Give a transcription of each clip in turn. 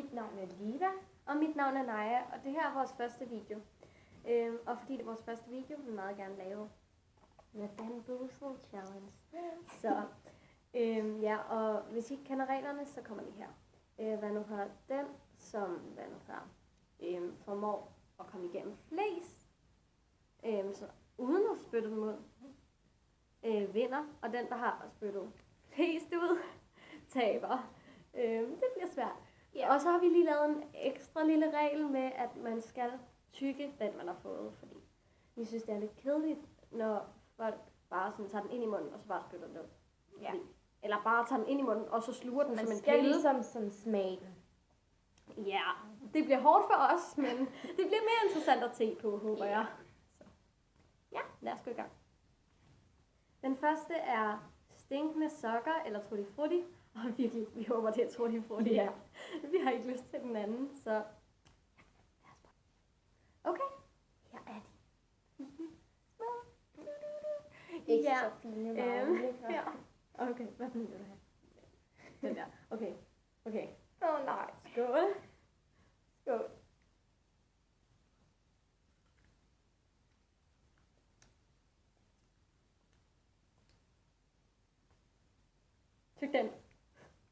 Mit navn er Liva. Og mit navn er Naja, og det her er vores første video. Og fordi det er vores første video, vil vi meget gerne lave The Bamboozle Challenge. Så ja, og hvis I ikke kender reglerne, så kommer de her. Hvad nu har den, som formår at komme igennem flest, så uden at spytte dem ud, vinder. Og den, der har spyttet flest ud, taber. Det bliver svært. Ja. Og så har vi lige lavet en ekstra lille regel med, at man skal tygge den, man har fået. Fordi vi synes, det er lidt kedeligt, når folk bare sådan tager den ind i munden, og så bare spytter den ud. Ja. Eller bare tager den ind i munden, og så sluger den som en pille. Man skal ligesom smage den. Ja, det bliver hårdt for os, men det bliver mere interessant at se på, håber jeg. Så. Ja, lad os gå i gang. Den første er stinkende sokker, eller Tutti Frutti. Og virkelig, vi håber, det er Tutti Frutti. Ja. Vi har ikke lyst til den anden, så... Okay, her er de. Ikke så fine navne. Ja. Okay, hvad vil du have? Den der. Okay. Nej. Skål. Skål. Tyk den.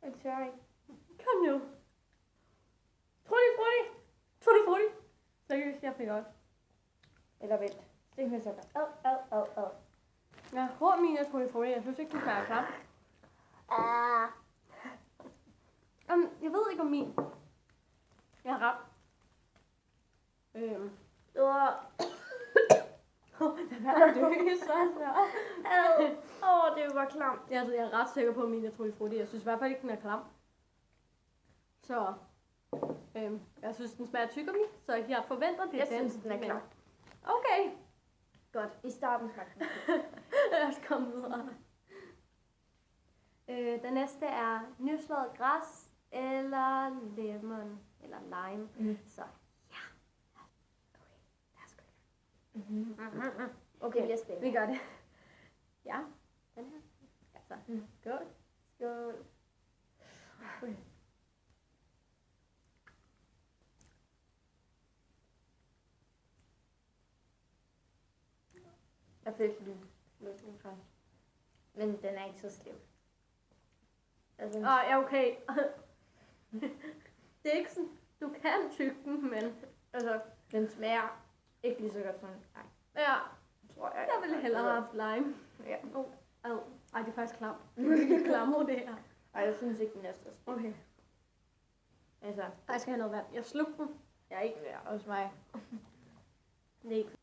Jeg tør ikke. Kom nu. Tutti Frutti. Seriøst, jeg fik også. Eller vent. Stik med sukker. Jeg har mine Tutti Frutti. Jeg synes ikke, det smager klart. Jeg ved ikke om min. Jeg har ret. Den er Det var klamt. Jeg er ret sikker på, at min er Tutti Frutti. Jeg synes i hvert fald ikke, den er klam. Så jeg synes, den smager tyggegummi, så jeg forventer det. Jeg synes, den er klam. Okay. Godt. I starten faktisk. Lad os komme videre. Den næste er nyslået græs eller lemon eller lime. Så ja. Okay, lad os gå. Okay, jeg spiller. Vi gør det. Ja, den her. Altså, skål. Skål. Okay. Jeg fik lugten fra. Men den er ikke så slem. Altså, Ja, okay. Det er ikke sådan, du kan tygge den, men altså, den smager ikke lige så godt som nej. ja, Tror jeg ville hellere have haft lime. Ja. Ej, det er faktisk klam. Det er virkelig klammer, det her. Ej, jeg synes ikke, den er så slem. Okay. Altså, Jeg skal have noget vand. Jeg slugte den. jeg er ikke værd hos mig. Det er ikke.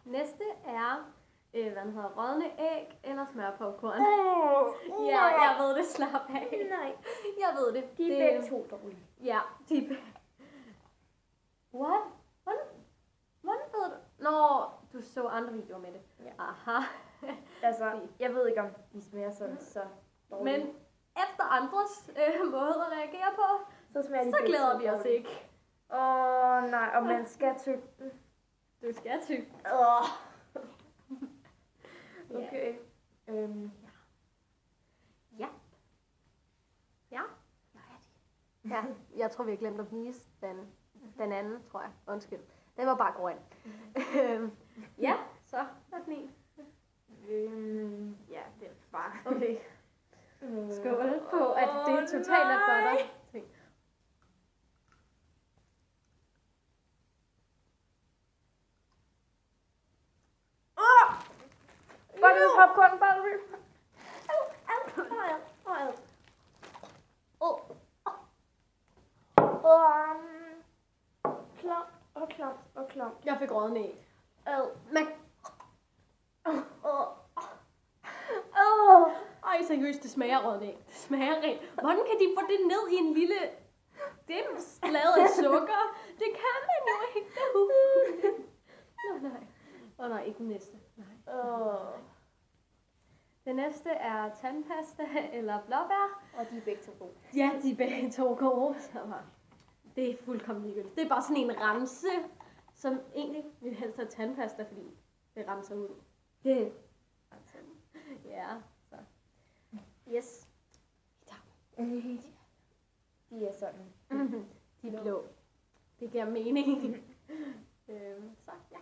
Næste er, hvad den hedder, rådne æg eller smørpopcorn. Ja, jeg ved det, slap af. Nej. Jeg ved det. De er begge to dårlige. Ja, de er What? Hvordan ved du? Nå, du så andre videoer med det. Ja. Aha. Altså, jeg ved ikke, om de smager sådan så dårligt. Men efter andres måder at reagere på, så smager de så begge glæder to vi os dårligt. ikke. Nej, og man skal tygge den. Du skal tygge. Okay. Ja. Ja, jeg tror, vi har glemt at vise den anden, tror jeg. Undskyld. Den var bare grøn. Ja, så er den en. Ja, det er bare. Okay. Skål på, at det er totalt af butter. Butter popcorn, butter. Klam. Jeg fik rådne æg. Men... Ej, seriøst, det smager rådne æg. Det smager rent. Hvordan kan de få det ned i en lille dims lavet af sukker? Det kan man jo ikke. Nej. Nej, ikke den næste. Nej. Den næste er tandpasta eller blåbær. Og de er begge to gode. Ja, de er begge to gode. Det er fuldkommen ligegyldigt. Det er bare sådan en rense, som egentlig vil helst have tandpasta, fordi det renser ud. Ja, så. Yes. De er sådan. De blå. Det giver mening. Så ja.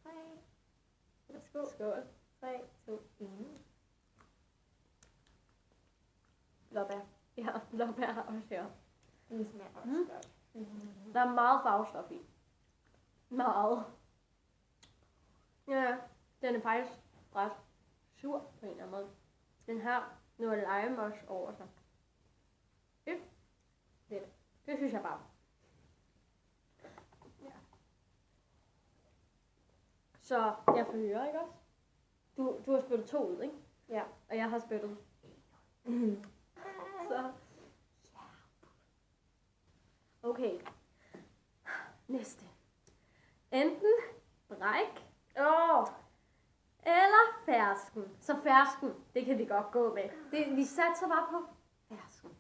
3. Værsgo. Skål. 3, 2, 1. Blåbær. Ja, blåbær har også her. Den smager også godt. Der er meget farvestof i. Meget. Ja, den er faktisk ret sur på en eller anden måde. Den har noget lime også over sig. Det synes jeg bare. Ja. Så jeg får høre, ikke også? Du har spyttet 2 ud, ikke? Ja. Og jeg har spyttet. Så. Okay. Næste. Enten bræk eller fersken. Så fersken, det kan vi godt gå med. Vi satser bare på fersken.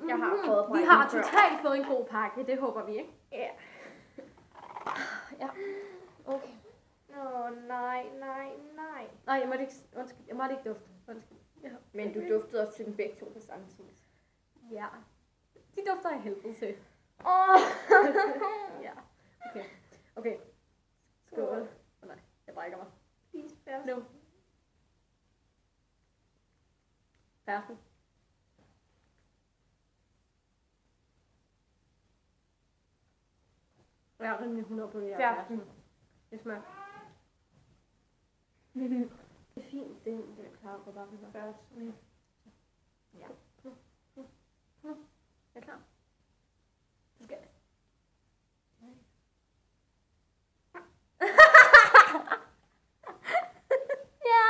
Jeg har prøvet Vi har totalt fået en god pakke, det håber vi, ikke? Ja. Ja. Okay. Nej. Nej, jeg måtte ikke dufte. Undskyld. Ja. Men du duftede også til den begge to på samme tid. Ja. De dufter af helvede til. Ja. Okay. Skål. Nej, jeg brækker mig. Spis fersken. Nu. Fersken. Jeg er rimelig 100 på det her fersken. Det smager. Det er fint, det er klar på bare den fersken. Ja. Jeg er klar. Du skal. Ja!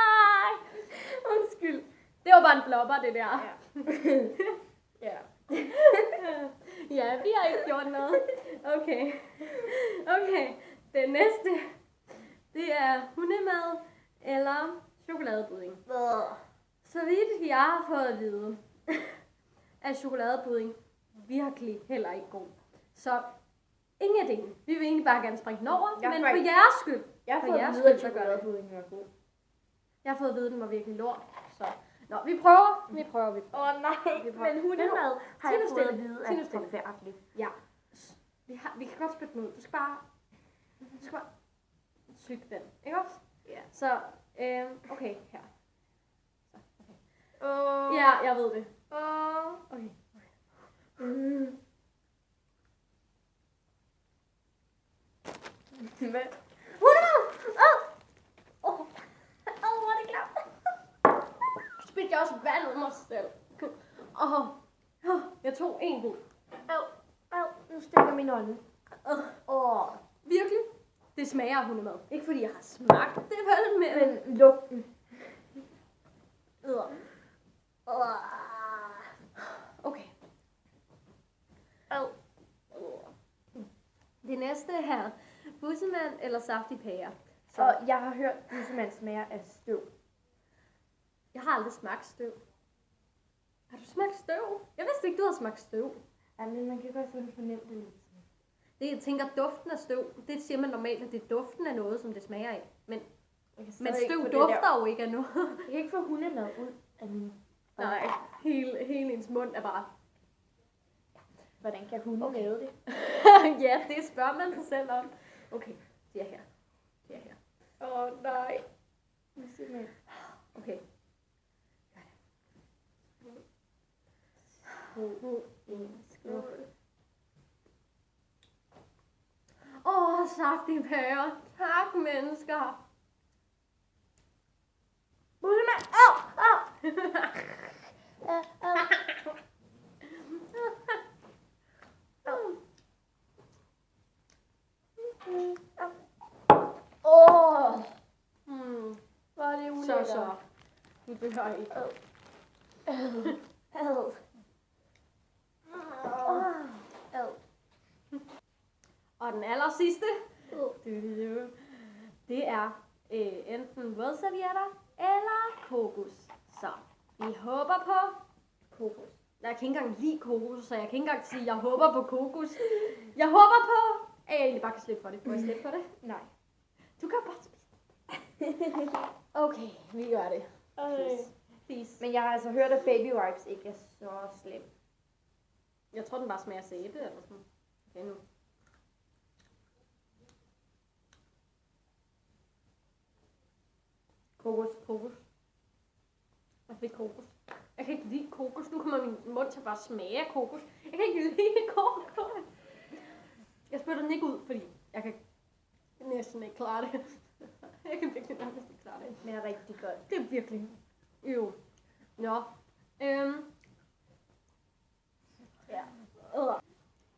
Undskyld. Det var bare en blopper, det der. Ja. Ja, vi har ikke gjort noget. Okay. Det næste, det er hundemad eller chokoladepudding. Så vidt jeg har fået at vide, at chokoladepudding virkelig heller ikke god. Så ingen af det. Vi vil egentlig bare gerne springe den over, men for jeres skyld. Jeg har For fået jeres at vide, at skyld, så gør det. chokoladepudding var god. Jeg har fået at vide, at den var virkelig lort. Så. Nå, vi prøver. Nej, Vi prøver. men hundemad har jeg Sig nu fået at stille. vide, Sig nu at stille. det er forfærdeligt. Ja. Vi kan godt spytte den ud. Du skal bare syge den. Ikke også? Ja. Så, okay, her. Så, okay. Åh. Ja, jeg ved det. Okay. Hvad? Hvor er det klart. Spytte jeg også vand ud mig selv. Jeg tog en god. Nu stikker min ånde. Virkelig? Det smager af hundemad. Ikke fordi jeg har smagt det vel, men Lugten. Okay. Det næste her. Bussemand eller saftig pære. Og jeg har hørt, at busemand smager af støv. Jeg har aldrig smagt støv. Har du smagt støv? Jeg vidste ikke, du havde smagt støv. Ja, men man kan godt sådan fornemme det lidt. Det, jeg tænker, duften af støv, det siger man normalt, at det er duften af noget, som det smager af. Men støv dufter jo ikke af noget. Jeg kan ikke få hundemad ud af min... Nej, hele ens mund er bare... Hvordan kan hunde lave det? Ja, det spørger man sig selv om. Okay, de er her. Nej. Simpelthen. Okay. Skål. Saftig pære. Tak, mennesker. Busemand! Hvor er det ulækkert. Så. Du behøver ikke. Og den aller sidste, det er enten vådservietter eller kokos. Så vi håber på kokos. Jeg kan ikke engang lide kokos, så jeg kan ikke engang sige, at jeg håber på kokos. Jeg håber på, at jeg egentlig bare kan slippe for det. Må jeg slippe for det? Nej. Du kan bare spise. Okay, vi gør det. Please. Men jeg har altså hørt, at baby wipes ikke er så slem. Jeg tror, den bare smager sæbe eller sådan. Okay, nu. Kokos. Jeg fik kokos. Jeg kan ikke lide kokos. Nu kommer min mund til bare smage af kokos. Jeg kan ikke lide kokos. Jeg spytter den ikke ud, fordi jeg kan næsten ikke klare det. Jeg kan virkelig nærmest ikke klare det. Det smager rigtig godt. Det er virkelig. Jo. Nå. Ja.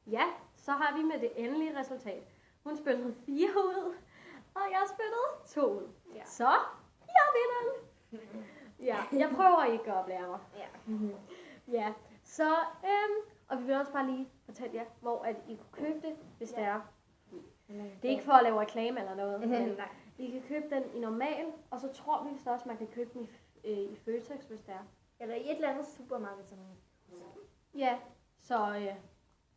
Ja, så har vi med det endelige resultat. Hun spyttede 4 ud, og jeg spyttede 2 ud. Ja. Så, jeg vinder den. Ja, jeg prøver ikke at oplære mig. Ja. Ja, så, og vi vil også bare lige fortælle jer, hvor at I kunne købe det, hvis det er. Det er ikke for at lave reklame eller noget, men Nej. I kan købe den i normal, og så tror vi så også, man kan købe den i Føtex, hvis det er. Eller i et eller andet supermarked, som Ja, så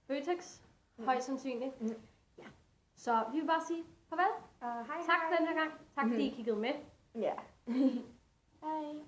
Føtex, højst sandsynligt. Ja. Så vi vil bare sige farvel. hej. Tak for den her gang. Tak fordi I kiggede med. Ja. Hej.